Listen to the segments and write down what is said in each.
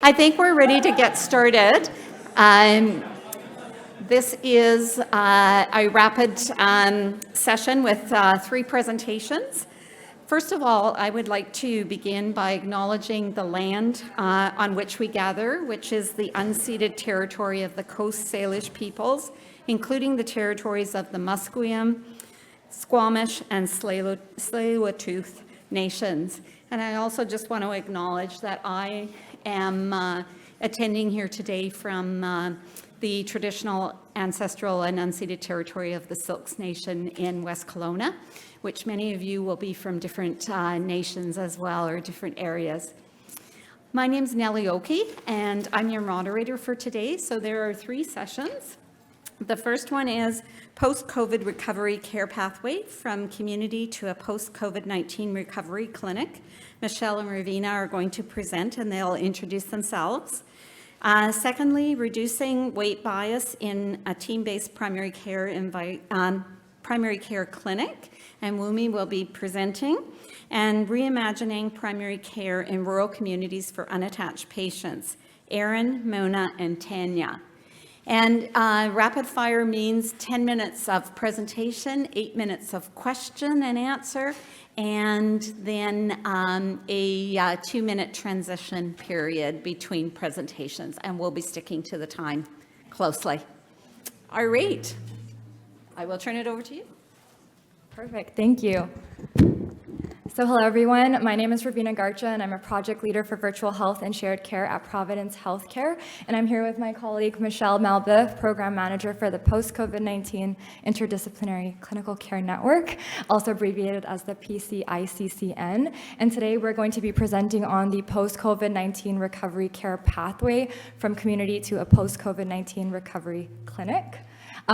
I think we're ready to get started. This is a rapid session with 3 presentations. First of all, I would like to begin by acknowledging the land on which we gather, which is the unceded territory of the Coast Salish peoples, including the territories of the Musqueam, Squamish, and Tsleil-Waututh nations. And I also just want to acknowledge that I am attending here today from the traditional, ancestral, and unceded territory of the Silks Nation in West Kelowna, which many of you will be from different nations as well, or different areas. My name's Nellie Oakey, and I'm your moderator for today. So there are 3 sessions. The first one is Post-COVID Recovery Care Pathway from Community to a Post-COVID-19 Recovery Clinic. Michelle and Raveena are going to present, and they'll introduce themselves. Secondly, Reducing Weight Bias in a Team-Based Primary Care Clinic, and Omowumi will be presenting. And Reimagining Primary Care in Rural Communities for Unattached Patients, Erin, Mona, and Tanya. And rapid fire means 10 minutes of presentation, 8 minutes of question and answer, and then a 2-minute transition period between presentations. And we'll be sticking to the time closely. All right. I will turn it over to you. Perfect. Thank you. So hello, everyone. My name is Raveena Garcha, and I'm a project leader for virtual health and shared care at Providence Healthcare. And I'm here with my colleague, Michelle Malbeuf, program manager for the Post-COVID-19 Interdisciplinary Clinical Care Network, also abbreviated as the PCICCN. And today we're going to be presenting on the Post-COVID-19 Recovery Care Pathway from Community to a Post-COVID-19 Recovery Clinic.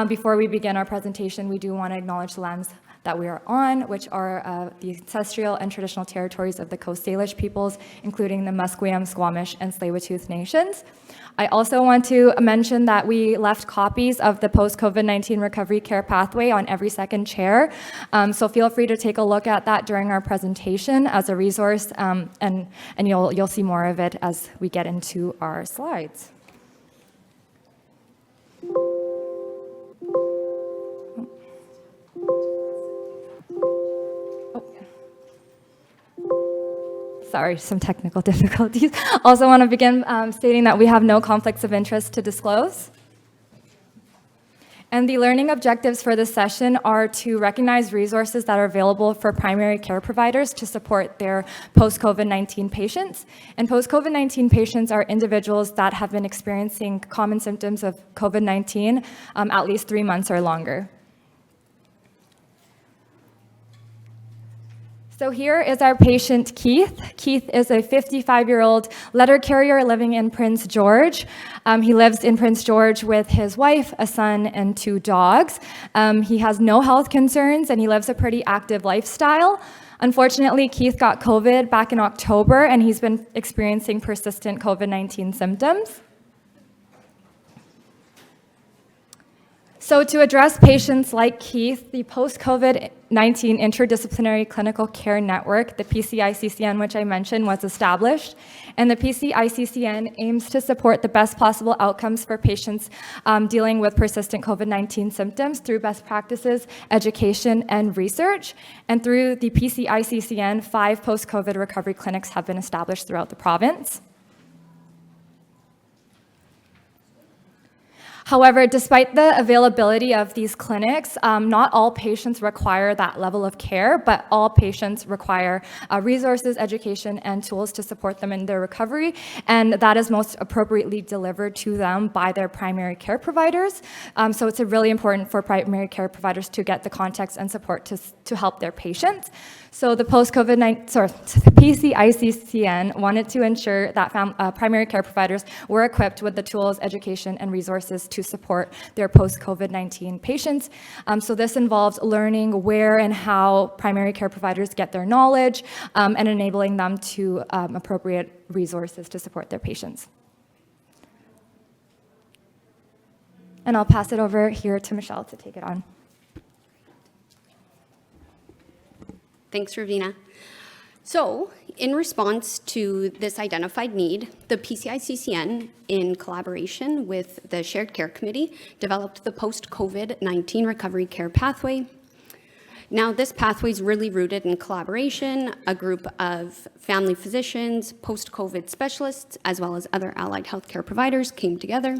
Before we begin our presentation, we do want to acknowledge the lands that we are on, which are the ancestral and traditional territories of the Coast Salish peoples, including the Musqueam, Squamish, and Tsleil-Waututh nations. I also want to mention that we left copies of the Post-COVID-19 Recovery Care Pathway on every second chair, so feel free to take a look at that during our presentation as a resource, and you'll see more of it as we get into our slides. Sorry, some technical difficulties. Also want to begin stating that we have no conflicts of interest to disclose. And the learning objectives for this session are to recognize resources that are available for primary care providers to support their post-COVID-19 patients. And post-COVID-19 patients are individuals that have been experiencing common symptoms of COVID-19 at least 3 months or longer. So here is our patient, Keith. Keith is a 55-year-old letter carrier living in Prince George. He lives in Prince George with his wife, a son, and 2 dogs. He has no health concerns, and he lives a pretty active lifestyle. Unfortunately, Keith got COVID back in October, and he's been experiencing persistent COVID-19 symptoms. So to address patients like Keith, the Post-COVID-19 Interdisciplinary Clinical Care Network, the PCICCN, which I mentioned, was established. And the PCICCN aims to support the best possible outcomes for patients dealing with persistent COVID-19 symptoms through best practices, education, and research. And through the PCICCN, 5 post-COVID recovery clinics have been established throughout the province. However, despite the availability of these clinics, not all patients require that level of care, but all patients require resources, education, and tools to support them in their recovery, and that is most appropriately delivered to them by their primary care providers. So it's really important for primary care providers to get the context and support to help their patients. So the PCICCN wanted to ensure that primary care providers were equipped with the tools, education, and resources to support their post-COVID-19 patients. So this involves learning where and how primary care providers get their knowledge and enabling them to appropriate resources to support their patients. And I'll pass it over here to Michelle to take it on. Thanks, Raveena. So, in response to this identified need, the PCI-CCN, in collaboration with the Shared Care Committee, developed the post-COVID-19 recovery care pathway. Now, this pathway is really rooted in collaboration. A group of family physicians, post-COVID specialists, as well as other allied healthcare providers came together.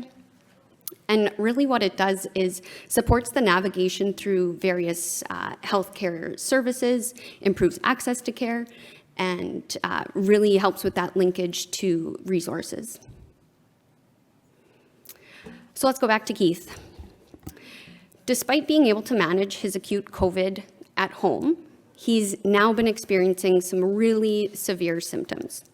And really what it does is supports the navigation through various healthcare services, improves access to care, and really helps with that linkage to resources. So let's go back to Keith. Despite being able to manage his acute COVID at home, he's now been experiencing some really severe symptoms.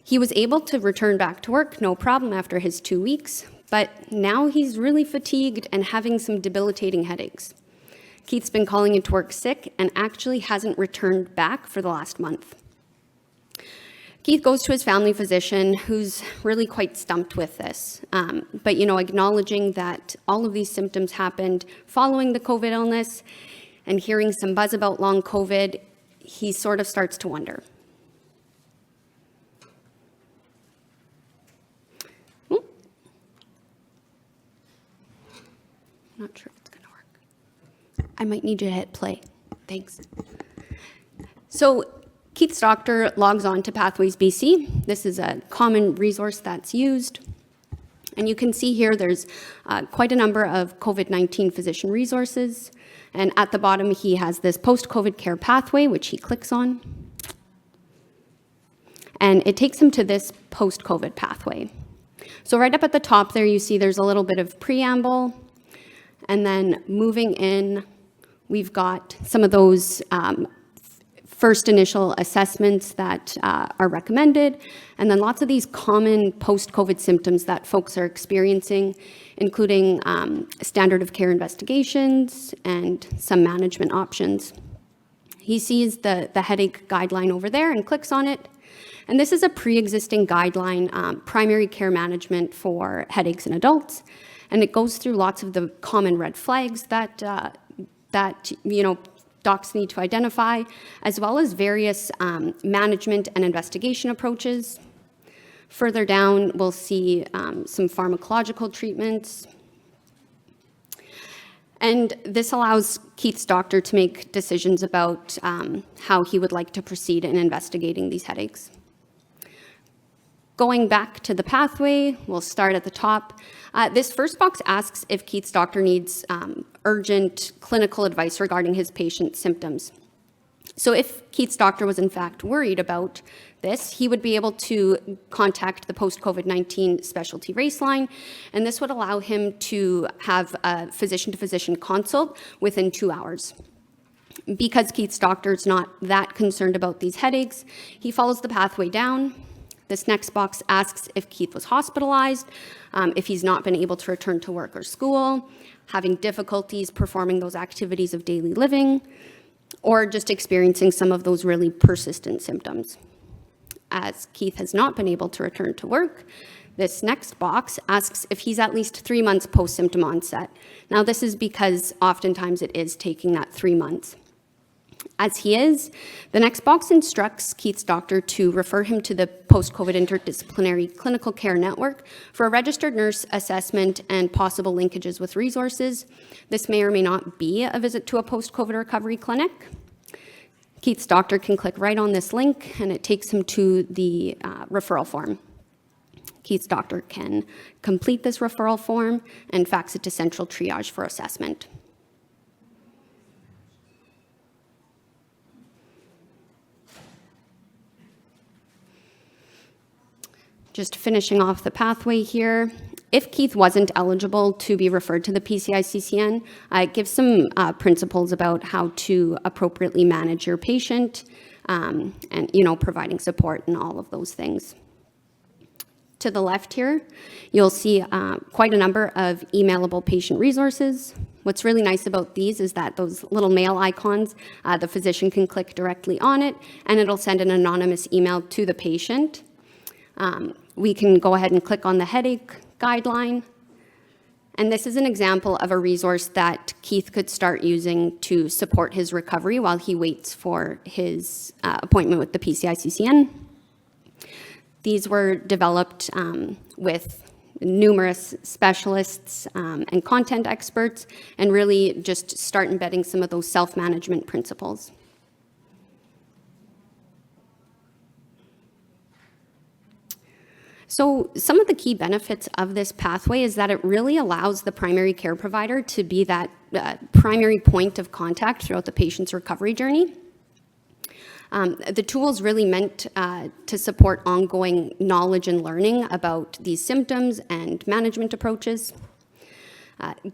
He was able to return back to work, no problem, after his 2 weeks, but now he's really fatigued and having some debilitating headaches. Keith's been calling into work sick and actually hasn't returned back for the last month. Keith goes to his family physician, who's really quite stumped with this. But, acknowledging that all of these symptoms happened following the COVID illness and hearing some buzz about long COVID, he sort of starts to wonder. I'm not sure if it's going to work. I might need you to hit play. Thanks. So, Keith's doctor logs on to Pathways BC. This is a common resource that's used. And you can see here there's quite a number of COVID-19 physician resources. And at the bottom, he has this post-COVID care pathway, which he clicks on. And it takes him to this post-COVID pathway. So right up at the top there, you see there's a little bit of preamble. And then moving in, we've got some of those first initial assessments that are recommended, and then lots of these common post-COVID symptoms that folks are experiencing, including standard of care investigations and some management options. He sees the headache guideline over there and clicks on it. And this is a pre-existing guideline, primary care management for headaches in adults. And it goes through lots of the common red flags that docs need to identify, as well as various management and investigation approaches. Further down, we'll see some pharmacological treatments. And this allows Keith's doctor to make decisions about how he would like to proceed in investigating these headaches. Going back to the pathway, we'll start at the top. This first box asks if Keith's doctor needs urgent clinical advice regarding his patient's symptoms. So if Keith's doctor was in fact worried about this, he would be able to contact the post-COVID-19 specialty race line, and this would allow him to have a physician-to-physician consult within 2 hours. Because Keith's doctor is not that concerned about these headaches, he follows the pathway down. This next box asks if Keith was hospitalized, if he's not been able to return to work or school, having difficulties performing those activities of daily living, or just experiencing some of those really persistent symptoms. As Keith has not been able to return to work, this next box asks if he's at least 3 months post-symptom onset. Now, this is because oftentimes it is taking that 3 months. As he is, the next box instructs Keith's doctor to refer him to the Post-COVID Interdisciplinary Clinical Care Network for a registered nurse assessment and possible linkages with resources. This may or may not be a visit to a post-COVID recovery clinic. Keith's doctor can click right on this link, and it takes him to the referral form. Keith's doctor can complete this referral form and fax it to central triage for assessment. Just finishing off the pathway here, if Keith wasn't eligible to be referred to the PCI-CCN, it gives some principles about how to appropriately manage your patient and, providing support and all of those things. To the left here, you'll see quite a number of emailable patient resources. What's really nice about these is that those little mail icons, the physician can click directly on it, and it'll send an anonymous email to the patient. We can go ahead and click on the headache guideline, And this is an example of a resource that Keith could start using to support his recovery while he waits for his appointment with the PCICCN. These were developed with numerous specialists and content experts, and really just start embedding some of those self-management principles. So some of the key benefits of this pathway is that it really allows the primary care provider to be that primary point of contact throughout the patient's recovery journey. The tool is really meant to support ongoing knowledge and learning about these symptoms and management approaches.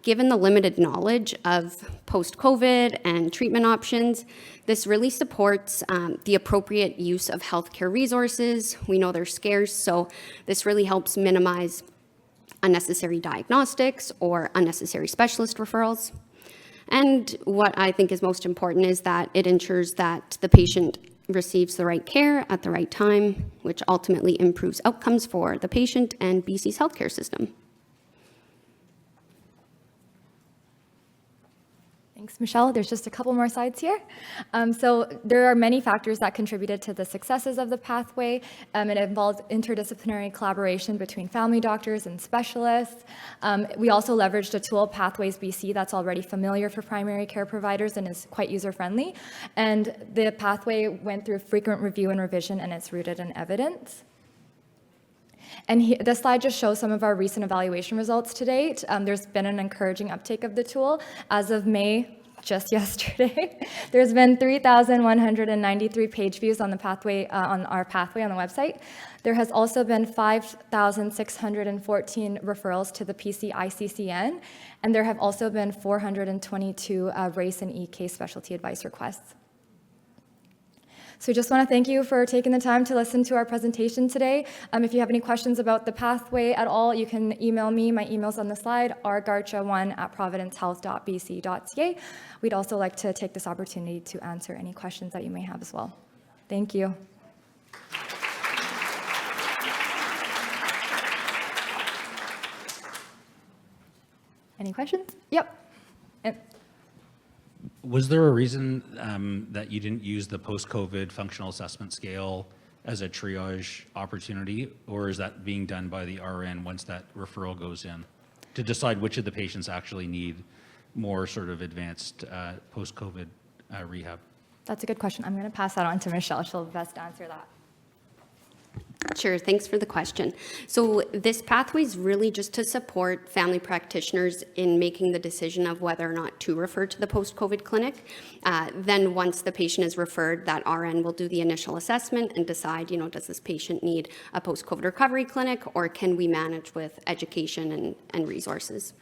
Given the limited knowledge of post-COVID and treatment options, this really supports the appropriate use of healthcare resources. We know they're scarce, so this really helps minimize unnecessary diagnostics or unnecessary specialist referrals. And what I think is most important is that it ensures that the patient receives the right care at the right time, which ultimately improves outcomes for the patient and BC's healthcare system. Thanks, Michelle. There's just a couple more slides here. So there are many factors that contributed to the successes of the pathway. It involves interdisciplinary collaboration between family doctors and specialists. We also leveraged a tool, Pathways BC, that's already familiar for primary care providers and is quite user-friendly. And the pathway went through frequent review and revision, and it's rooted in evidence. And this slide just shows some of our recent evaluation results to date. There's been an encouraging uptake of the tool. As of May, just yesterday, there's been 3,193 page views on the pathway, on our pathway on the website. There has also been 5,614 referrals to the PCICCN, and there have also been 422 race and EK specialty advice requests. So we just want to thank you for taking the time to listen to our presentation today. If you have any questions about the pathway at all, you can email me. My email's on the slide, rgarcha1@providencehealth.bc.ca. We'd also like to take this opportunity to answer any questions that you may have as well. Thank you. Any questions? Yep. Was there a reason that you didn't use the post-COVID functional assessment scale as a triage opportunity, or is that being done by the RN once that referral goes in to decide which of the patients actually need more sort of advanced post-COVID rehab? That's a good question. I'm going to pass that on to Michelle. She'll best answer that. Sure, thanks for the question. So this pathway is really just to support family practitioners in making the decision of whether or not to refer to the post-COVID clinic. Then once the patient is referred, that RN will do the initial assessment and decide, does this patient need a post-COVID recovery clinic, or can we manage with education and resources?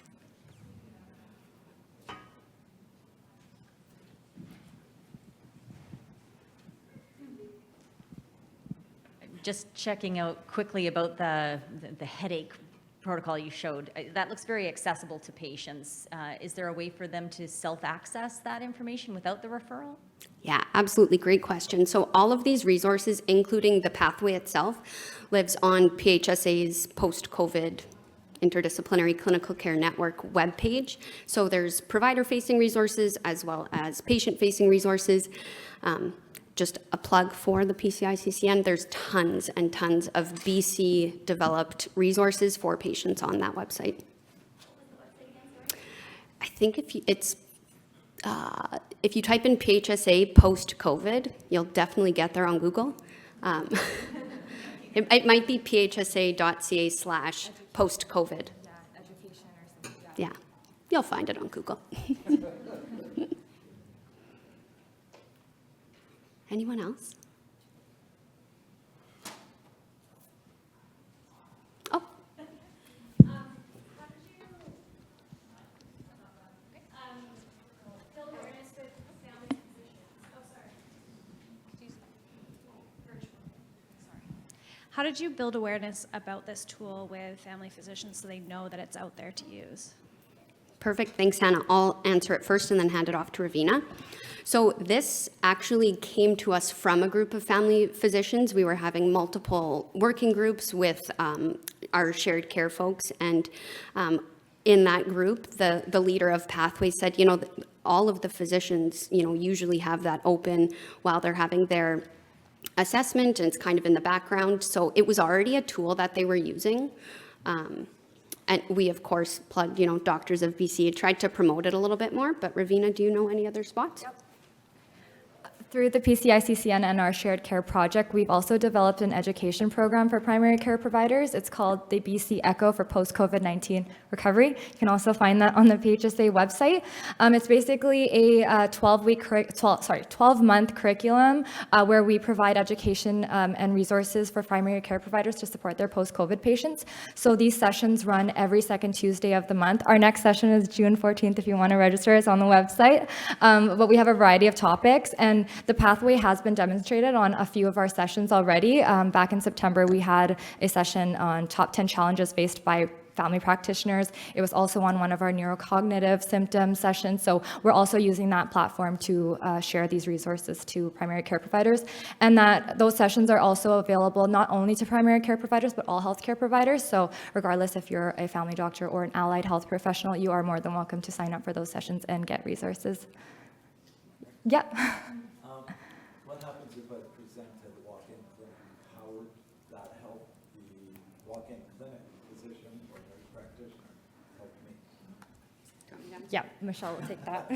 Just checking out quickly about the headache protocol you showed. That looks very accessible to patients. Is there a way for them to self-access that information without the referral? Yeah, absolutely. Great question. So all of these resources, including the pathway itself, lives on PHSA's post-COVID Interdisciplinary Clinical Care Network webpage. So there's provider-facing resources as well as patient-facing resources. Just a plug for the PCICCN, there's tons and tons of BC-developed resources for patients on that website. I think if you type in PHSA post-COVID, you'll definitely get there on Google. It might be phsa.ca/post-COVID. Yeah, education or something. Yeah, you'll find it on Google. Anyone else? Oh. Build awareness with family physicians? Oh, sorry. How did you build awareness about this tool with family physicians so they know that it's out there to use? Perfect. Thanks, Hannah. I'll answer it first and then hand it off to Raveena. So this actually came to us from a group of family physicians. We were having multiple working groups with our shared care folks, and in that group, the leader of Pathways said, all of the physicians, usually have that open while they're having their assessment, and it's kind of in the background. So it was already a tool that they were using. And we, of course, plugged, Doctors of BC, tried to promote it a little bit more. But Raveena, do you know any other spots? Yep. Through the PCICCN and our shared care project, we've also developed an education program for primary care providers. It's called the BC ECHO for post-COVID-19 recovery. You can also find that on the PHSA website. It's basically a 12-month curriculum where we provide education and resources for primary care providers to support their post-COVID patients. So these sessions run every second Tuesday of the month. Our next session is June 14th if you want to register. It's on the website. But we have a variety of topics, and the pathway has been demonstrated on a few of our sessions already. Back in September, we had a session on top 10 challenges faced by family practitioners. It was also on one of our neurocognitive symptom sessions. So we're also using that platform to share these resources to primary care providers. And that those sessions are also available not only to primary care providers, but all healthcare providers. So regardless if you're a family doctor or an allied health professional, you are more than welcome to sign up for those sessions and get resources. Yeah. What happens if I present at the walk-in clinic? How would that help the walk-in clinic physician or nurse practitioner help me? Yeah, Michelle will take that.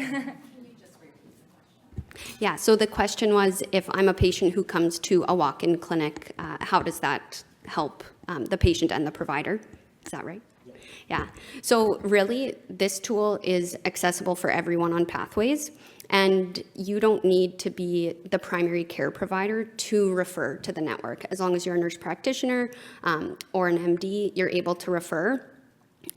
Yeah, so the question was, if I'm a patient who comes to a walk-in clinic, how does that help the patient and the provider? Is that right? Yeah. So really, this tool is accessible for everyone on Pathways, and you don't need to be the primary care provider to refer to the network. As long as you're a nurse practitioner or an MD, you're able to refer.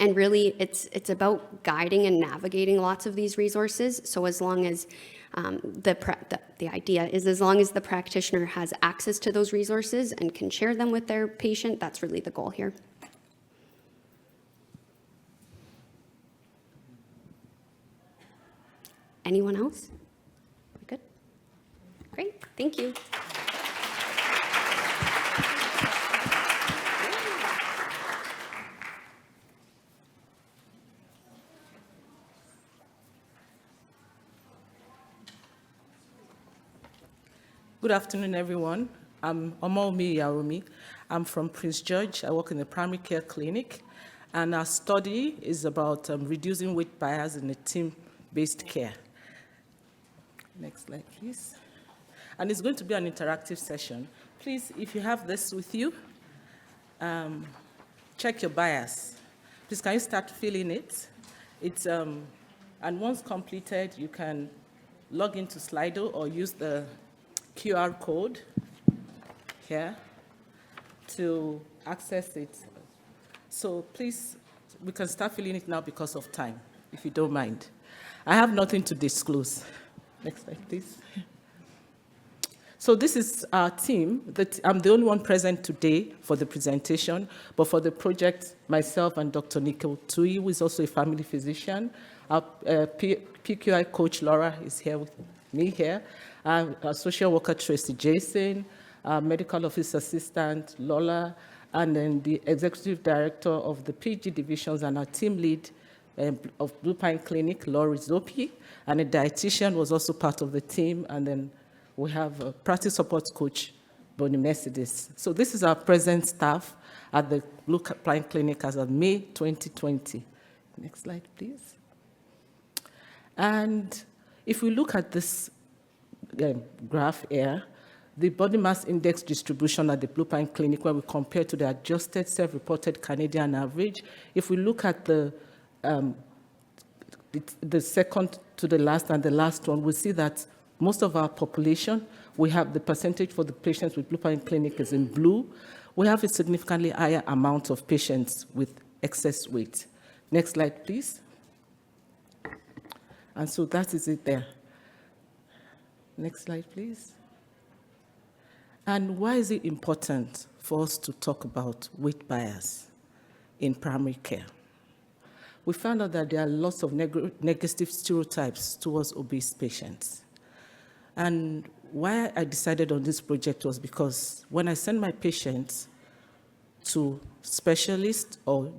And really, it's about guiding and navigating lots of these resources. So as long as the idea is, as long as the practitioner has access to those resources and can share them with their patient, that's really the goal here. Anyone else? Good? Great, thank you. Good afternoon, everyone. I'm Omowumi, Iyaoromi. I'm from Prince George. I work in the primary care clinic, and our study is about reducing weight bias in a team-based care. Next slide, please. And it's going to be an interactive session. Please, if you have this with you, check your bias. Please, can you start filling it? It's, and once completed, you can log into Slido or use the QR code here to access it. So please, we can start filling it now because of time, if you don't mind. I have nothing to disclose. Next slide, please. So this is our team. I'm the only one present today for the presentation, but for the project, myself and Dr. Nikhil Tui, who is also a family physician. Our PQI coach, Laura, is here with me here. Our social worker, Tracy Jason, our medical office assistant, Lola, and then the executive director of the PG divisions and our team lead of Blue Pine Clinic, Laurie Zopi, and a dietitian was also part of the team, and then we have a practice support coach, Bonnie Mercedes. So this is our present staff at the Blue Pine Clinic as of May 2020. Next slide, please. And if we look at this graph here, the body mass index distribution at the Blue Pine Clinic, where we compare to the adjusted self-reported Canadian average, if we look at the second to the last and the last one, we see that most of our population, we have the percentage for the patients with Blue Pine Clinic is in blue. We have a significantly higher amount of patients with excess weight. Next slide, please. And so that is it there. Next slide, please. And why is it important for us to talk about weight bias in primary care? We found out that there are lots of negative stereotypes towards obese patients. And why I decided on this project was because when I send my patients to specialists or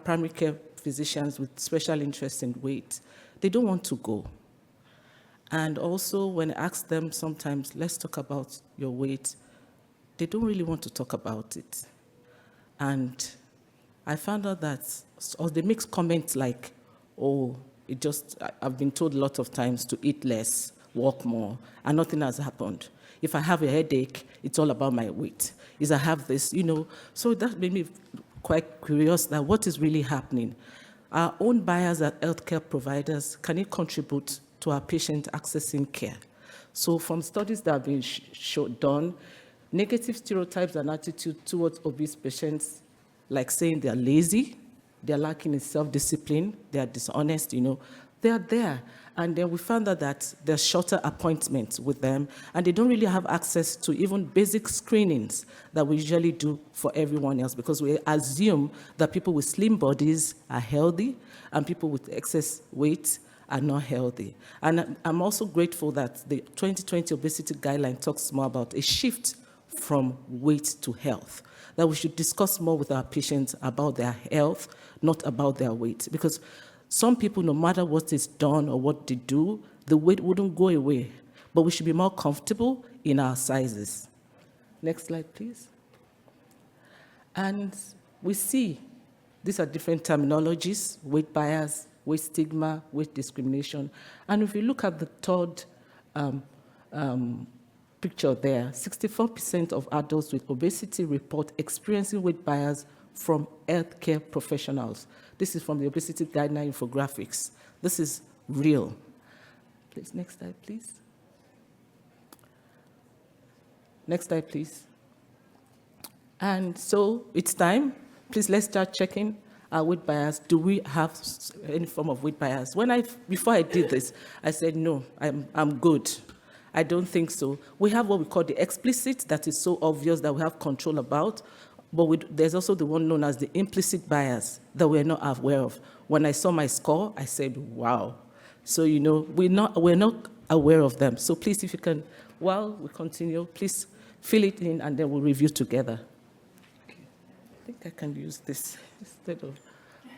primary care physicians with special interest in weight, they don't want to go. And also, when I ask them sometimes, let's talk about your weight, they don't really want to talk about it. And I found out that, or they make comments like, oh, I've been told a lot of times to eat less, walk more, and nothing has happened. If I have a headache, it's all about my weight. If I have this, so that made me quite curious that what is really happening. Our own buyers as healthcare providers, can it contribute to our patient accessing care? So from studies that have been done, negative stereotypes and attitude towards obese patients, like saying they're lazy, they're lacking in self-discipline, they're dishonest, they are there. And then we found out that there's shorter appointments with them, and they don't really have access to even basic screenings that we usually do for everyone else, because we assume that people with slim bodies are healthy and people with excess weight are not healthy. And I'm also grateful that the 2020 obesity guideline talks more about a shift from weight to health, that we should discuss more with our patients about their health, not about their weight. Because some people, no matter what is done or what they do, the weight wouldn't go away. But we should be more comfortable in our sizes. Next slide, please. And we see these are different terminologies: weight bias, weight stigma, weight discrimination. And if you look at the third picture there, 64% of adults with obesity report experiencing weight bias from healthcare professionals. This is from the obesity guideline infographics. This is real. Please, next slide, please. Next slide, please. And so it's time. Please, let's start checking our weight bias. Do we have any form of weight bias? Before I did this, I said, no, I'm good. I don't think so. We have what we call the explicit, that is so obvious that we have control about, but there's also the one known as the implicit bias that we're not aware of. When I saw my score, I said, wow. So, we're not aware of them. So please, if you can, while we continue, please fill it in and then we'll review together. Okay. I think I can use this instead of,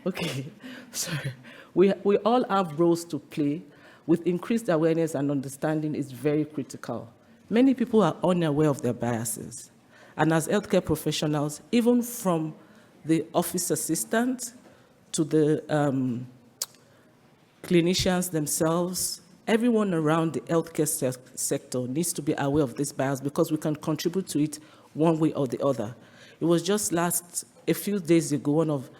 okay, sorry. We all have roles to play. With increased awareness and understanding is very critical. Many people are unaware of their biases. And as healthcare professionals, even from the office assistant to the clinicians themselves, everyone around the healthcare sector needs to be aware of this bias, because we can contribute to it one way or the other. It was just a few days ago, one of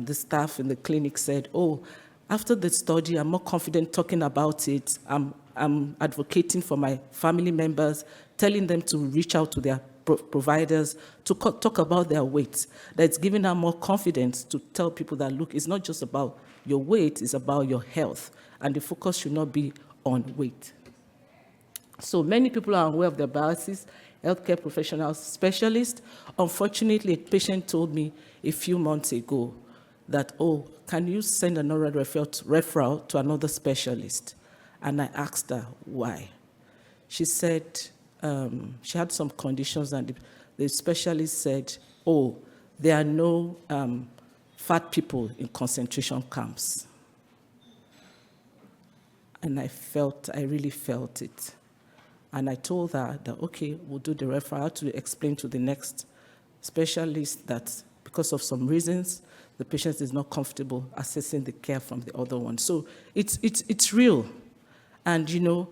the staff in the clinic said, oh, after the study, I'm more confident talking about it. I'm advocating for my family members, telling them to reach out to their providers to talk about their weight. That's giving them more confidence to tell people that, look, it's not just about your weight, it's about your health. And the focus should not be on weight. So many people are aware of their biases, healthcare professionals, specialists. Unfortunately, a patient told me a few months ago that, oh, can you send another referral to another specialist? And I asked her why. She said she had some conditions, and the specialist said, oh, there are no fat people in concentration camps. And I really felt it. And I told her that, okay, we'll do the referral to explain to the next specialist that because of some reasons, the patient is not comfortable accessing the care from the other one. So it's real. And,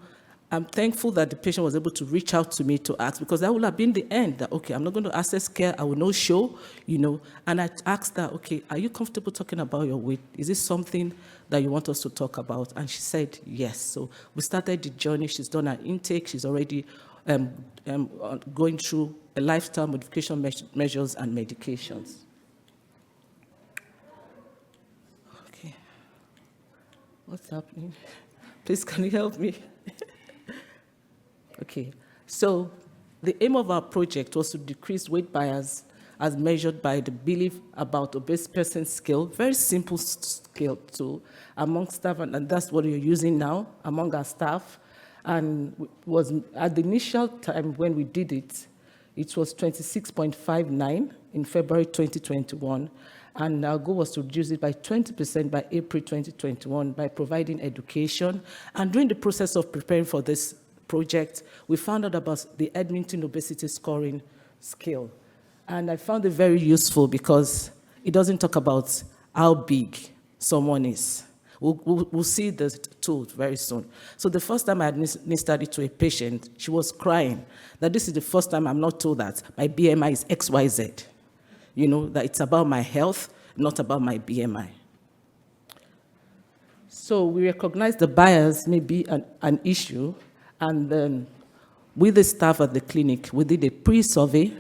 I'm thankful that the patient was able to reach out to me to ask, because that would have been the end, that, okay, I'm not going to access care, I will not show, And I asked her, okay, are you comfortable talking about your weight? Is this something that you want us to talk about? And she said, yes. So we started the journey. She's done her intake. She's already going through a lifestyle modification measures and medications. Okay. What's happening? Please, can you help me? Okay, so the aim of our project was to decrease weight bias as measured by the belief about obese person scale, very simple scale tool among staff, and that's what we're using now among our staff. And was at the initial time when we did it, it was 26.59 in February 2021, And our goal was to reduce it by 20% by April 2021 by providing education. And during the process of preparing for this project, we found out about the Edmonton Obesity Scoring Scale. And I found it very useful because it doesn't talk about how big someone is. We'll see the tool very soon. So the first time I administered it to a patient, she was crying that this is the first time I'm not told that my BMI is XYZ. You know, that it's about my health, not about my BMI. So we recognize the bias may be an issue, and then with the staff at the clinic, we did a pre-survey,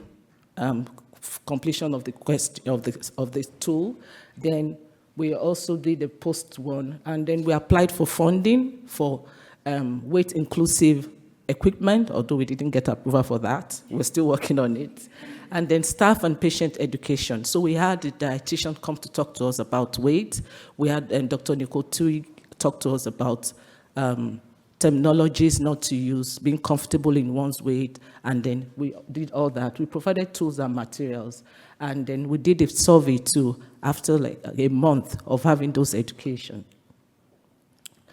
completion of the question of the tool. Then we also did a post one, and then we applied for funding for weight-inclusive equipment, although we didn't get approval for that. We're still working on it. And then staff and patient education. So we had a dietitian come to talk to us about weight. We had Dr. Nicole Tui talk to us about terminologies not to use, being comfortable in one's weight, and then we did all that. We provided tools and materials, and then we did a survey too after like a month of having those education.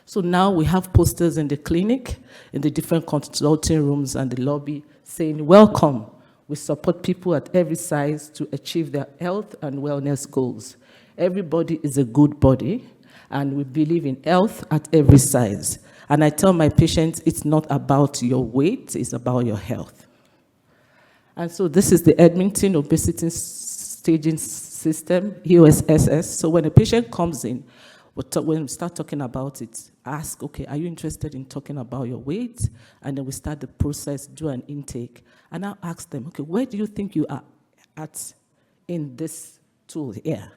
So now we have posters in the clinic, in the different consulting rooms and the lobby saying, welcome. We support people at every size to achieve their health and wellness goals. Everybody is a good body, and we believe in health at every size. And I tell my patients, it's not about your weight, it's about your health. And so this is the Edmonton Obesity Staging System, EOSSS. So when a patient comes in, when we start talking about it, ask, okay, are you interested in talking about your weight? And then we start the process, do an intake. And I'll ask them, okay, where do you think you are at in this tool here?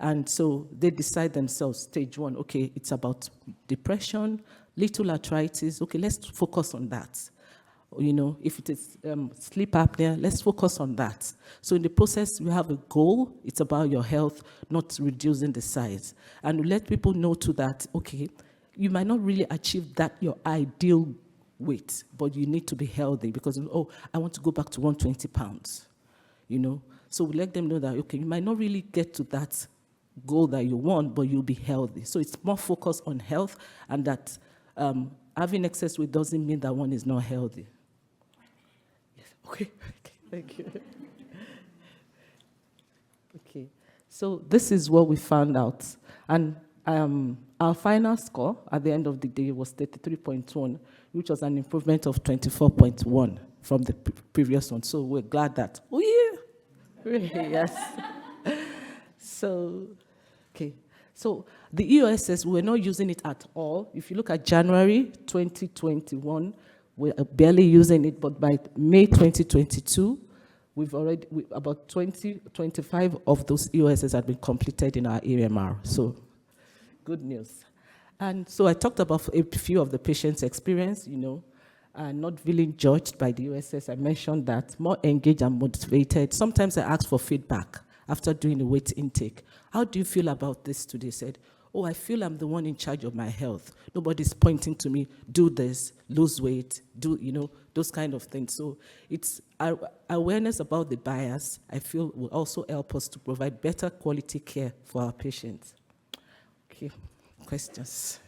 And so they decide themselves, stage one, okay, it's about depression, little arthritis, okay, let's focus on that. You know, if it is sleep apnea, let's focus on that. So in the process, we have a goal. It's about your health, not reducing the size. And we let people know too that, okay, you might not really achieve that, your ideal weight, but you need to be healthy because, oh, I want to go back to 120 pounds, you know. So we let them know that, okay, you might not really get to that goal that you want, but you'll be healthy. So it's more focused on health, and that having excess weight doesn't mean that one is not healthy. Okay, thank you. Okay, so this is what we found out. And our final score at the end of the day was 33.1, which was an improvement of 24.1 from the previous one. So we're glad that, oh yeah, yes. So, okay. So the EOSS, we're not using it at all. If you look at January 2021, we're barely using it, but by May 2022, about 25 of those EOSs have been completed in our AMR. So, good news. And so I talked about a few of the patients' experience, you know, not feeling judged by the EOSs. I mentioned that, more engaged and motivated. Sometimes I ask for feedback after doing the weight intake. How do you feel about this today? Said, oh, I feel I'm the one in charge of my health. Nobody's pointing to me, do this, lose weight, do, you know, those kind of things. So it's awareness about the bias, I feel, will also help us to provide better quality care for our patients. Okay, questions?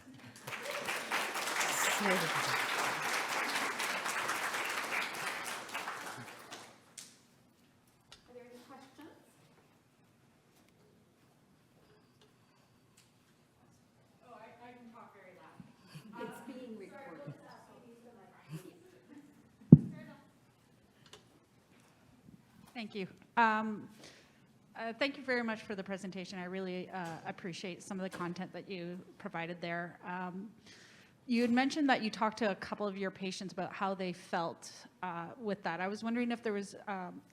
Thank you. Thank you very much for the presentation. I really appreciate some of the content that you provided there. You had mentioned that you talked to a couple of your patients about how they felt with that. I was wondering if there was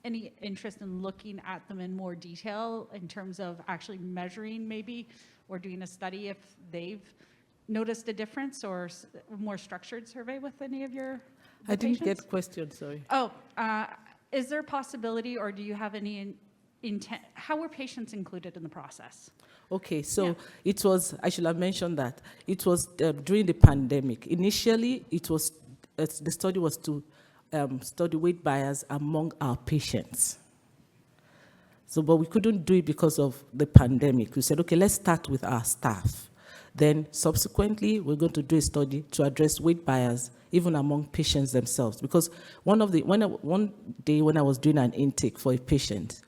any interest in looking at them in more detail in terms of actually measuring maybe, or doing a study if they've noticed a difference, or a more structured survey with any of your I didn't patients? get the question, sorry. Oh, is there a possibility, or do you have any intent? How were patients included in the process? Okay, so it was, I should have mentioned that, it was during the pandemic. Initially, it was, the study was to study weight bias among our patients. So, but we couldn't do it because of the pandemic. We said, okay, let's start with our staff. Then subsequently, we're going to do a study to address weight bias even among patients themselves. Because one day when I was doing an intake for a patient,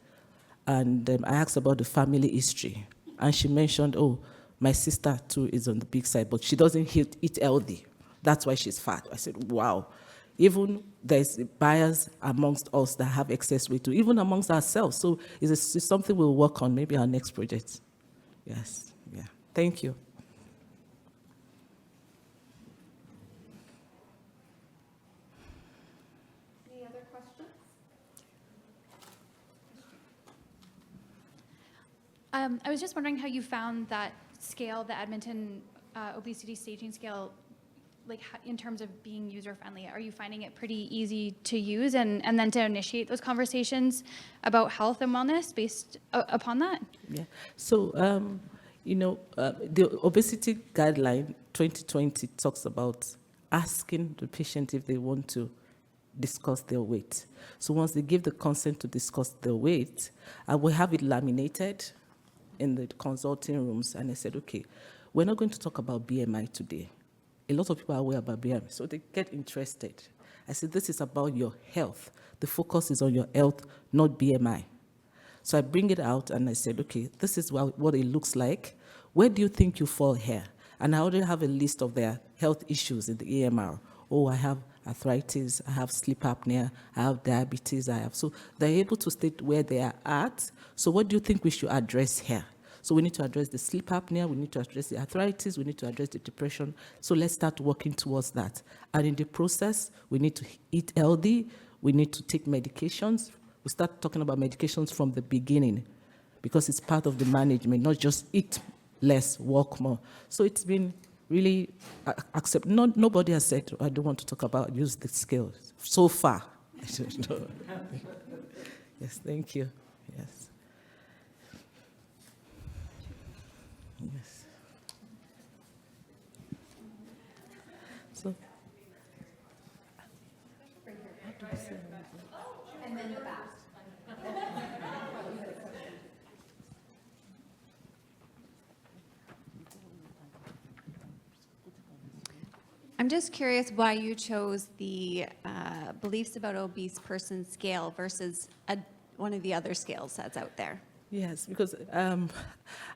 and I asked about the family history, and she mentioned, oh, my sister too is on the big side, but she doesn't eat healthy. That's why she's fat. I said, wow. Even there's a bias amongst us that have excess weight too, even amongst ourselves. So it's something we'll work on, maybe our next project. Yes, yeah. Thank you. Any other questions? I was just wondering how you found that scale, the Edmonton obesity staging scale, like in terms of being user-friendly. Are you finding it pretty easy to use and then to initiate those conversations about health and wellness based upon that? Yeah. So, the obesity guideline 2020 talks about asking the patient if they want to discuss their weight. So once they give the consent to discuss their weight, I will have it laminated in the consulting rooms. And I said, okay, we're not going to talk about BMI today. A lot of people are aware about BMI, so they get interested. I said, this is about your health. The focus is on your health, not BMI. So I bring it out and I said, okay, this is what it looks like. Where do you think you fall here? And I already have a list of their health issues in the EMR. Oh, I have arthritis, I have sleep apnea, I have diabetes, so they're able to state where they are at. So what do you think we should address here? So we need to address the sleep apnea, we need to address the arthritis, we need to address the depression. So let's start working towards that. And in the process, we need to eat healthy, we need to take medications. We start talking about medications from the beginning because it's part of the management, not just eat less, walk more. So it's been really accept. Nobody has said, I don't want to talk about use the skills so far. I don't know. Yes, thank you. Yes. Yes. So. And then the back. I'm just curious why you chose the beliefs about obese person scale versus one of the other scales that's out there. Yes, because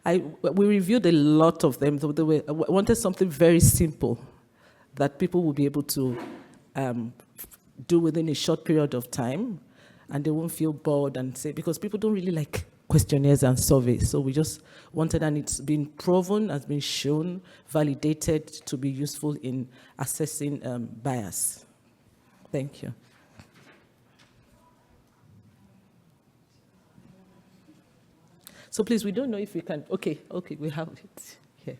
we reviewed a lot of them. I wanted something very simple that people will be able to do within a short period of time, and they won't feel bored and say, because people don't really like questionnaires and surveys. So we just wanted, and it's been proven, has been shown, validated to be useful in assessing bias. Thank you. So please, we don't know if we can, okay, we have it here.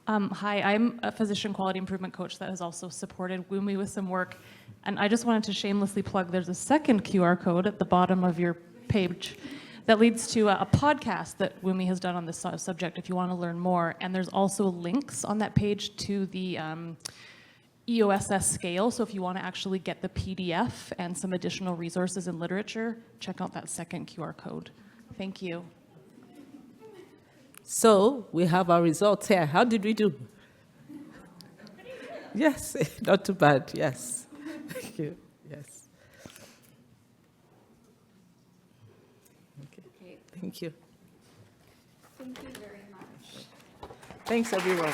Hi, I'm a physician quality improvement coach that has also supported Wumi with some work. And I just wanted to shamelessly plug, there's a second QR code at the bottom of your page that leads to a podcast that Wumi has done on this subject if you want to learn more. And there's also links on that page to the EOSS scale. So if you want to actually get the PDF and some additional resources and literature, check out that second QR code. Thank you. So we have our results here. How did we do? Yes, not too bad, yes. Thank you, yes. Okay. Thank you. Thank you very much. Thanks, everyone.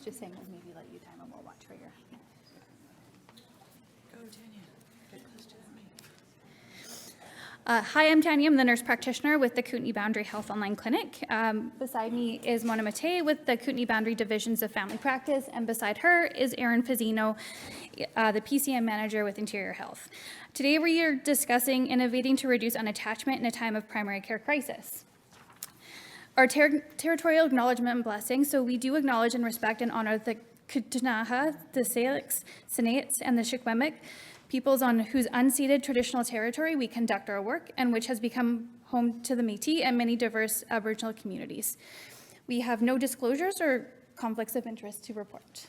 Just saying, we'll maybe let you time and we'll watch for your. Go, Tanya. Get close to the mic. Hi, I'm Tanya. I'm the nurse practitioner with the Kootenay Boundary Health Online Clinic. Beside me is Mattei with the Kootenay Boundary Divisions of Family Practice, and beside her is Erin Fazzino, the PCM manager with Interior Health. Today we are discussing innovating to reduce unattachment in a time of primary care crisis. Our territorial acknowledgement and blessing, so we do acknowledge and respect and honor the Kootenay, the Salix, Sinates, and the Secwepemc, peoples on whose unceded traditional territory we conduct our work and which has become home to the Métis and many diverse Aboriginal communities. We have no disclosures or conflicts of interest to report.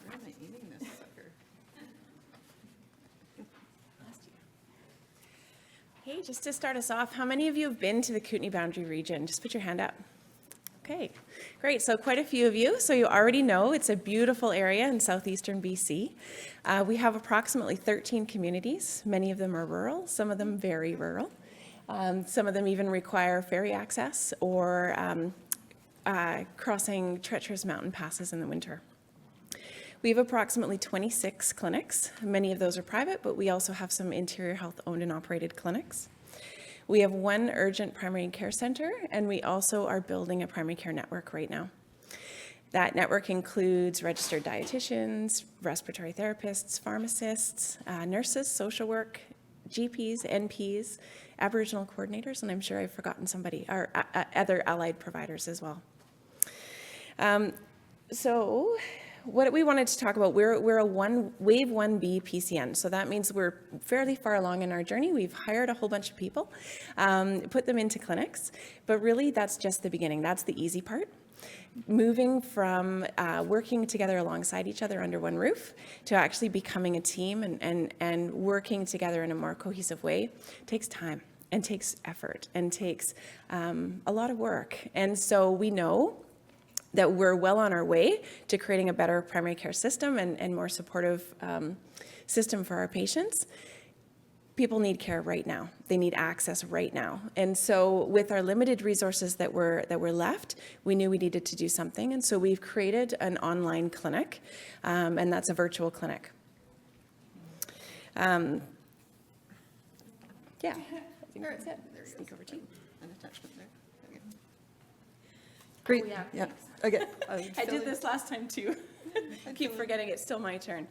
Where am I eating this sucker? Hey, just to start us off, how many of you have been to the Kootenay Boundary region? Just put your hand up. Okay, great. So quite a few of you. So you already know it's a beautiful area in southeastern BC. We have approximately 13 communities. Many of them are rural, some of them very rural. Some of them even require ferry access or crossing treacherous mountain passes in the winter. We have approximately 26 clinics. Many of those are private, but we also have some interior health owned and operated clinics. We have one urgent primary care center, and we also are building a primary care network right now. That network includes registered dietitians, respiratory therapists, pharmacists, nurses, social work, GPs, NPs, Aboriginal coordinators, and I'm sure I've forgotten somebody, or other allied providers as well. So what we wanted to talk about, we're a Wave 1B PCN, so that means we're fairly far along in our journey. We've hired a whole bunch of people, put them into clinics, but really that's just the beginning. That's the easy part. Moving from working together alongside each other under one roof to actually becoming a team and working together in a more cohesive way takes time and takes effort and takes a lot of work. And so we know that we're well on our way to creating a better primary care system and more supportive system for our patients. People need care right now. They need access right now. And so with our limited resources that were left, we knew we needed to do something. And so we've created an online clinic, and that's a virtual clinic. Yeah. I think that's it. Sneak over to you. An attachment there. Okay. Great. Oh, yeah. Okay. I did this last time too. I keep forgetting it's still my turn.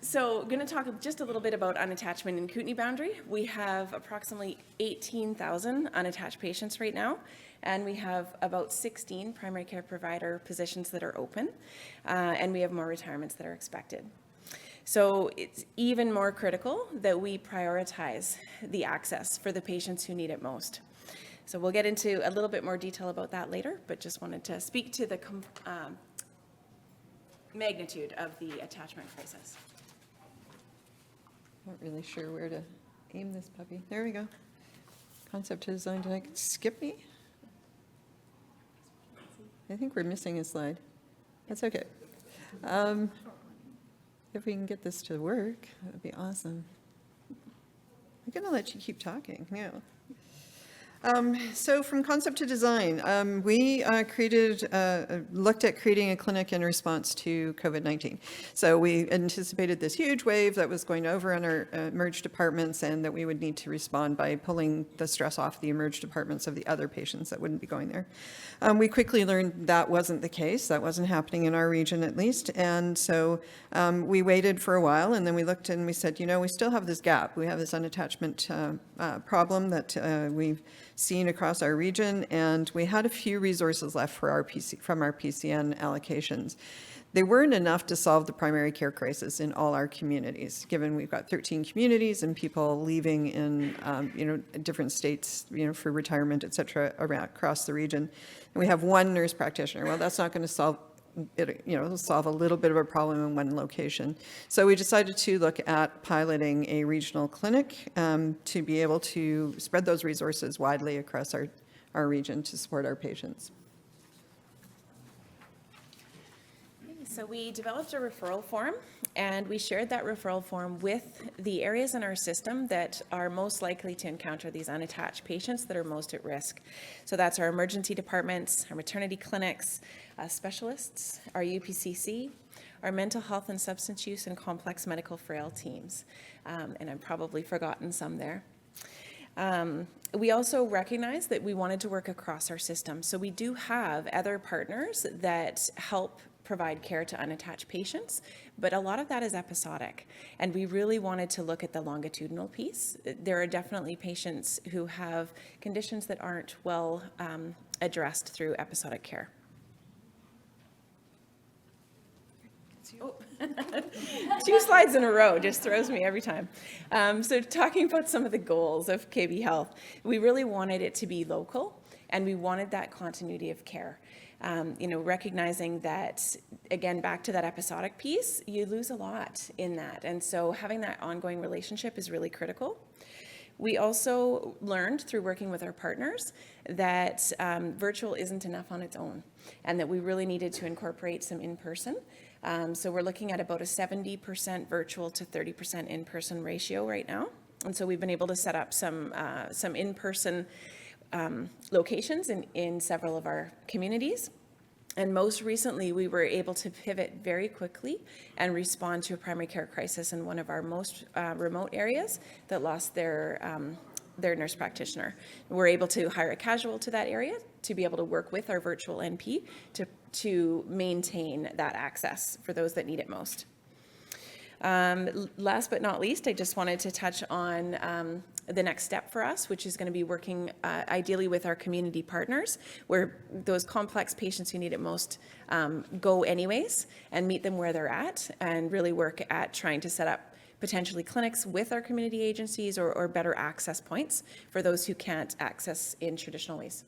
So going to talk just a little bit about unattachment in Kootenay Boundary. We have approximately 18,000 unattached patients right now, and we have about 16 primary care provider positions that are open, and we have more retirements that are expected. So it's even more critical that we prioritize the access for the patients who need it most. So we'll get into a little bit more detail about that later, but just wanted to speak to the magnitude of the attachment crisis. Not really sure where to aim this puppy. There we go. Concept to design to skip me. I think we're missing a slide. That's okay. If we can get this to work, that would be awesome. I'm going to let you keep talking. Yeah. So from concept to design, we looked at creating a clinic in response to COVID-19. So we anticipated this huge wave that was going over on our emerged departments and that we would need to respond by pulling the stress off the emerged departments of the other patients that wouldn't be going there. We quickly learned that wasn't the case. That wasn't happening in our region at least. And so we waited for a while and then we looked and we said, you know, we still have this gap. We have this unattachment problem that we've seen across our region, and we had a few resources left for from our PCN allocations. They weren't enough to solve the primary care crisis in all our communities, given we've got 13 communities and people leaving in different states, for retirement, et cetera, across the region. And we have one nurse practitioner. Well, that's not going to solve it, it'll solve a little bit of a problem in one location. So we decided to look at piloting a regional clinic to be able to spread those resources widely across our region to support our patients. So we developed a referral form, and we shared that referral form with the areas in our system that are most likely to encounter these unattached patients that are most at risk. So that's our emergency departments, our maternity clinics, specialists, our UPCC, our mental health and substance use and complex medical frail teams. And I've probably forgotten some there. We also recognize that we wanted to work across our system. So we do have other partners that help provide care to unattached patients, but a lot of that is episodic. And we really wanted to look at the longitudinal piece. There are definitely patients who have conditions that aren't well addressed through episodic care. Two slides in a row just throws me every time. So talking about some of the goals of KB Health, we really wanted it to be local, and we wanted that continuity of care. Recognizing that, again, back to that episodic piece, you lose a lot in that. And so having that ongoing relationship is really critical. We also learned through working with our partners that virtual isn't enough on its own, and that we really needed to incorporate some in-person. So we're looking at about a 70% virtual to 30% in-person ratio right now. And so we've been able to set up some in-person locations in several of our communities. And most recently, we were able to pivot very quickly and respond to a primary care crisis in one of our most remote areas that lost their nurse practitioner. We're able to hire a casual to that area to be able to work with our virtual NP to maintain that access for those that need it most. Last but not least, I just wanted to touch on the next step for us, which is going to be working ideally with our community partners, where those complex patients who need it most go anyways, and meet them where they're at, and really work at trying to set up potentially clinics with our community agencies or better access points for those who can't access in traditional ways.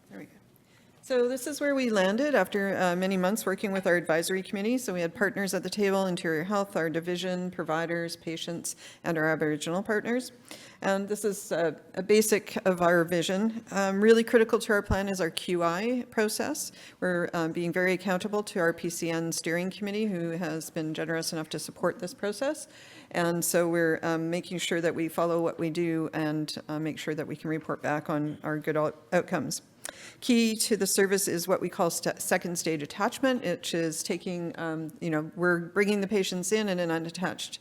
There we go. So this is where we landed after many months working with our advisory committee. So we had partners at the table, Interior Health, our division, providers, patients, and our Aboriginal partners. And this is a basic of our vision. Really critical to our plan is our QI process. We're being very accountable to our PCN steering committee, who has been generous enough to support this process. And so we're making sure that we follow what we do and make sure that we can report back on our good outcomes. Key to the service is what we call second stage attachment, which is taking, we're bringing the patients in an unattached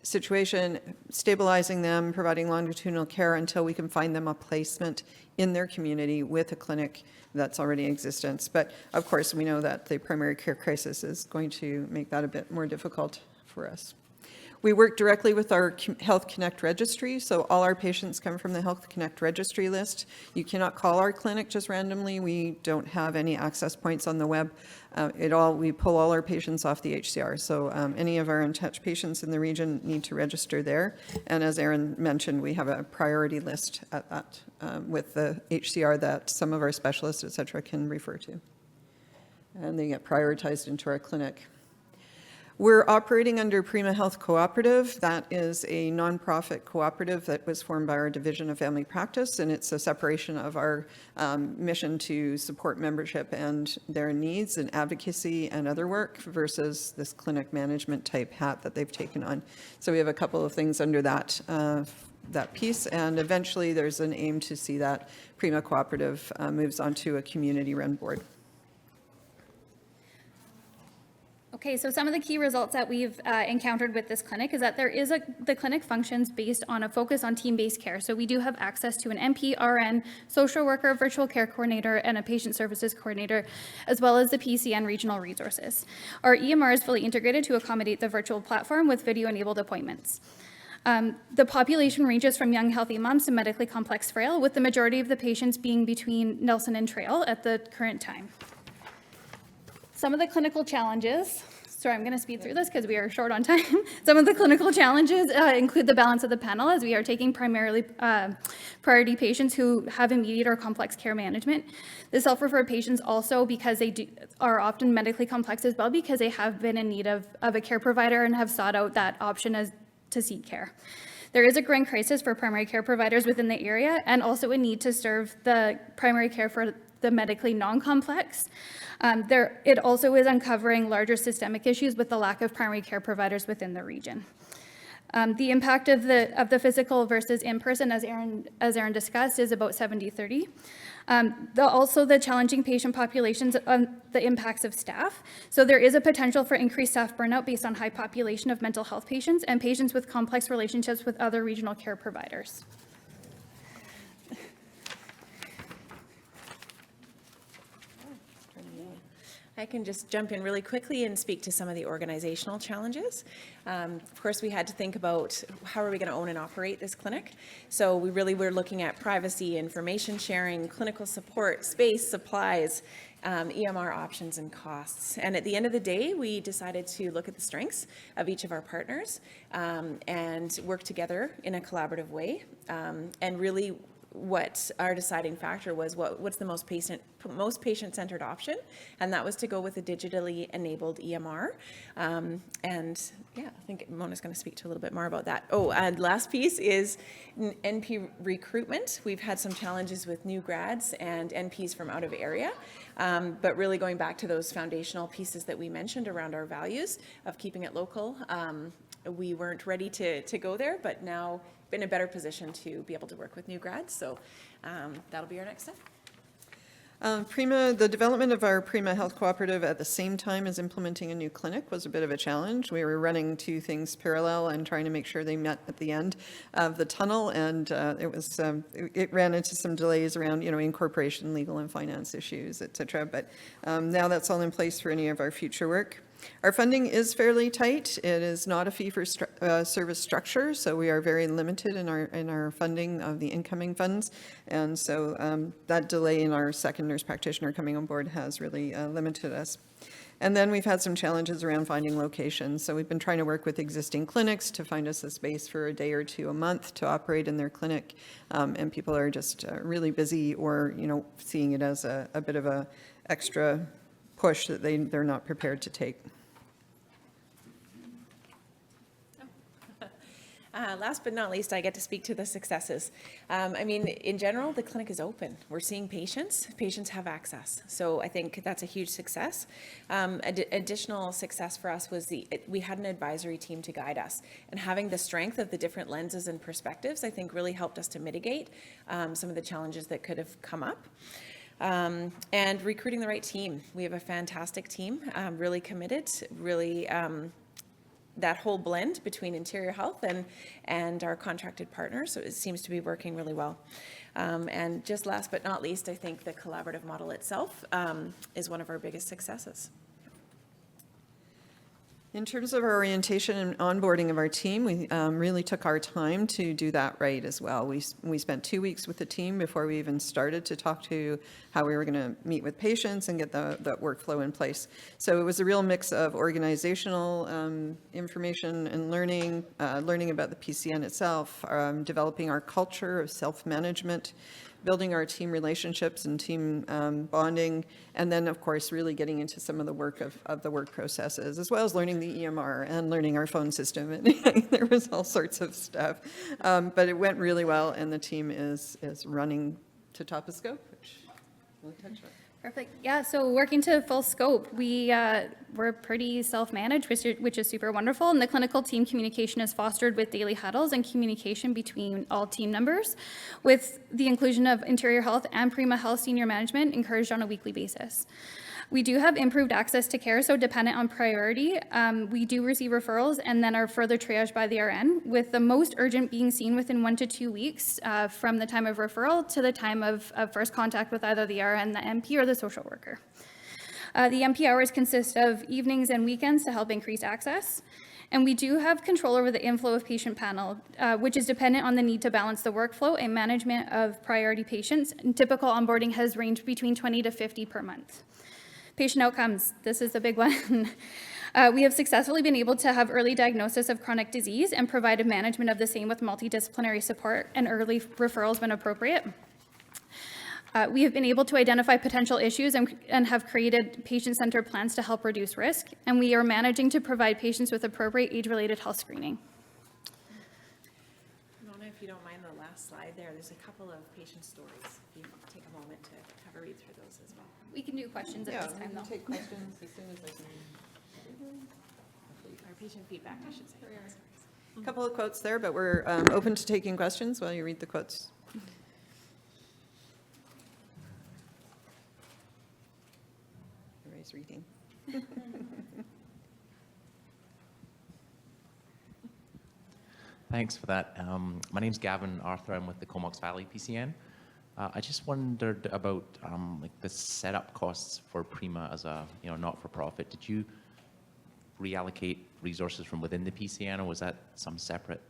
situation, stabilizing them, providing longitudinal care until we can find them a placement in their community with a clinic that's already in existence. But of course, we know that the primary care crisis is going to make that a bit more difficult for us. We work directly with our Health Connect registry, so all our patients come from the Health Connect registry list. You cannot call our clinic just randomly. We don't have any access points on the web. We pull all our patients off the HCR, so any of our untouched patients in the region need to register there. And as Erin mentioned, we have a priority list at that with the HCR that some of our specialists, et cetera, can refer to. And they get prioritized into our clinic. We're operating under Prima Health Cooperative. That is a nonprofit cooperative that was formed by our Division of Family Practice, and it's a separation of our mission to support membership and their needs and advocacy and other work versus this clinic management type hat that they've taken on. So we have a couple of things under that piece, and eventually there's an aim to see that Prima Cooperative moves onto a community-run board. Okay, so some of the key results that we've encountered with this clinic is that the clinic functions based on a focus on team-based care. So we do have access to an MP, RN, social worker, virtual care coordinator, and a patient services coordinator, as well as the PCN regional resources. Our EMR is fully integrated to accommodate the virtual platform with video-enabled appointments. The population ranges from young, healthy moms to medically complex frail, with the majority of the patients being between Nelson and Trail at the current time. Some of the clinical challenges, sorry, I'm going to speed through this because we are short on time. Some of the clinical challenges include the balance of the panel, as we are taking primarily priority patients who have immediate or complex care management. The self-referred patients also, because they are often medically complex as well, because they have been in need of a care provider and have sought out that option as to seek care. There is a growing crisis for primary care providers within the area, and also a need to serve the primary care for the medically non-complex. It also is uncovering larger systemic issues with the lack of primary care providers within the region. The impact of the physical versus in-person, as Erin discussed, is about 70-30. Also the challenging patient populations on the impacts of staff. So there is a potential for increased staff burnout based on high population of mental health patients and patients with complex relationships with other regional care providers. I can just jump in really quickly and speak to some of the organizational challenges. Of course, we had to think about how are we going to own and operate this clinic. So we really were looking at privacy, information sharing, clinical support, space, supplies, EMR options and costs. And at the end of the day, we decided to look at the strengths of each of our partners and work together in a collaborative way. And really what our deciding factor was what's the most patient-centered option, and that was to go with a digitally enabled EMR. And yeah, I think Mona's going to speak to a little bit more about that. Oh, and last piece is NP recruitment. We've had some challenges with new grads and NPs from out of area, but really going back to those foundational pieces that we mentioned around our values of keeping it local. We weren't ready to go there, but now in a better position to be able to work with new grads. So that'll be our next step. Prima, the development of our Prima Health Cooperative at the same time as implementing a new clinic was a bit of a challenge. We were running two things parallel and trying to make sure they met at the end of the tunnel, and it ran into some delays around, incorporation, legal and finance issues, et cetera. But now that's all in place for any of our future work. Our funding is fairly tight. It is not a fee-for-service structure, so we are very limited in our funding of the incoming funds. And so that delay in our second nurse practitioner coming on board has really limited us. And then we've had some challenges around finding locations. So we've been trying to work with existing clinics to find us a space for a day or two a month to operate in their clinic. And people are just really busy, or seeing it as a bit of a extra push that they're not prepared to take. Last but not least, I get to speak to the successes. In general, the clinic is open. We're seeing patients. Patients have access. So I think that's a huge success. Additional success for us was we had an advisory team to guide us. And having the strength of the different lenses and perspectives, I think really helped us to mitigate some of the challenges that could have come up. And recruiting the right team. We have a fantastic team, really committed, really that whole blend between Interior Health and our contracted partners. So it seems to be working really well. And just last but not least, I think the collaborative model itself is one of our biggest successes. In terms of our orientation and onboarding of our team, we really took our time to do that right as well. We spent 2 weeks with the team before we even started to talk to how we were going to meet with patients and get the workflow in place. So it was a real mix of organizational information and learning about the PCN itself, developing our culture of self-management, building our team relationships and team bonding, and then, of course, really getting into some of the work of the work processes, as well as learning the EMR and learning our phone system. And there was all sorts of stuff. But it went really well, and the team is running to top of scope, which we'll touch on. Perfect. Yeah, so working to full scope, we're pretty self-managed, which is super wonderful. And the clinical team communication is fostered with daily huddles and communication between all team members, with the inclusion of Interior Health and Prima Health senior management encouraged on a weekly basis. We do have improved access to care, so dependent on priority, we do receive referrals and then are further triaged by the RN, with the most urgent being seen within 1 to 2 weeks from the time of referral to the time of first contact with either the RN, the MP, or the social worker. The MP hours consist of evenings and weekends to help increase access. And we do have control over the inflow of patient panel, which is dependent on the need to balance the workflow and management of priority patients. And typical onboarding has ranged between 20 to 50 per month. Patient outcomes, this is a big one. We have successfully been able to have early diagnosis of chronic disease and provided management of the same with multidisciplinary support and early referrals when appropriate. We have been able to identify potential issues and have created patient-centered plans to help reduce risk, and we are managing to provide patients with appropriate age-related health screening. Mona, if you don't mind the last slide there's a couple of patient stories. If you take a moment to have a read through those as well. We can do questions at this time, though. Take questions as soon as I can. Our patient feedback, I should say. A couple of quotes there, but we're open to taking questions while you read the quotes. Everybody's reading. Thanks for that. My name's Gavin Arthur. I'm with the Comox Valley PCN. I just wondered about the setup costs for Prima as a not-for-profit. Did you reallocate resources from within the PCN, or was that some separate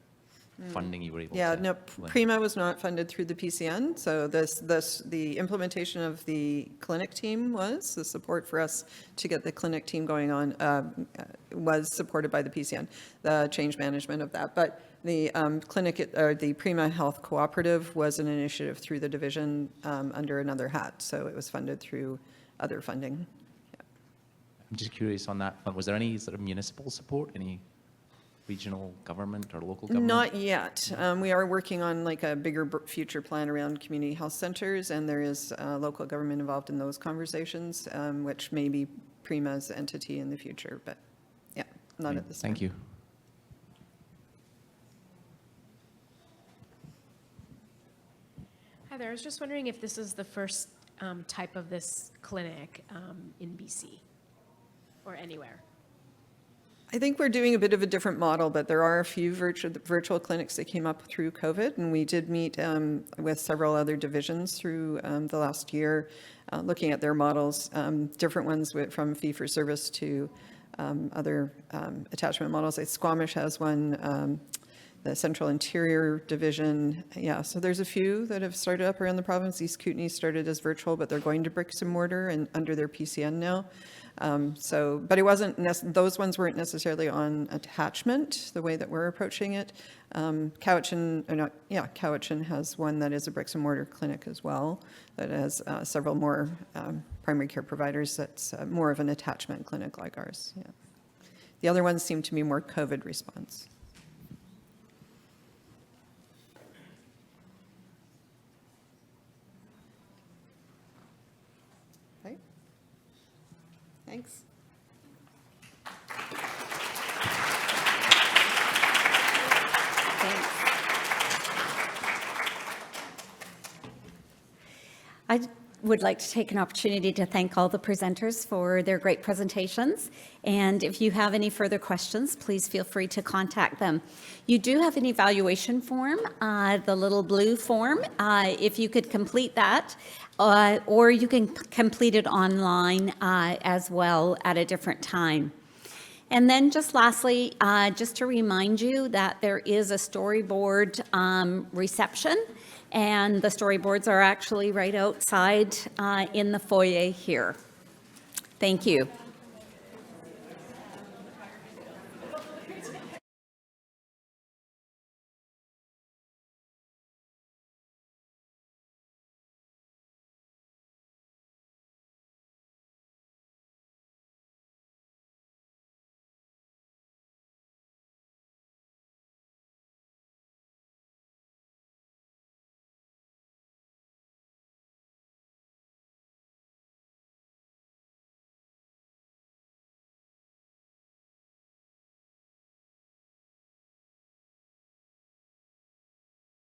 funding you were able Yeah, to? no, win? Prima was not funded through the PCN, so the implementation of the clinic team was, the support for us to get the clinic team going on was supported by the PCN, the change management of that. But the clinic, or the Prima Health Cooperative was an initiative through the division under another hat, so it was funded through other funding. I'm just curious on that. Was there any sort of municipal support, any regional government or local government? Not yet. We are working on like a bigger future plan around community health centers, and there is local government involved in those conversations, which may be Prima's entity in the future, but yeah, not at this time. Thank you. Hi there, I was just wondering if this is the first type of this clinic in BC or anywhere. I think we're doing a bit of a different model, but there are a few virtual clinics that came up through COVID, and we did meet with several other divisions through the last year, looking at their models, different ones from fee-for-service to other attachment models. Like Squamish has one, the Central Interior Division. Yeah, so there's a few that have started up around the province. East Kootenay started as virtual, but they're going to bricks and mortar and under their PCN now. But it wasn't, those ones weren't necessarily on attachment, the way that we're approaching it. Cowichan has one that is a bricks and mortar clinic as well, that has several more primary care providers that's more of an attachment clinic like ours. Yeah. The other ones seem to be more COVID response. Okay. Thanks. I would like to take an opportunity to thank all the presenters for their great presentations. And if you have any further questions, please feel free to contact them. You do have an evaluation form, the little blue form. If you could complete that, or you can complete it online as well at a different time. And then just lastly, just to remind you that there is a storyboard reception, and the storyboards are actually right outside in the foyer here. Thank you.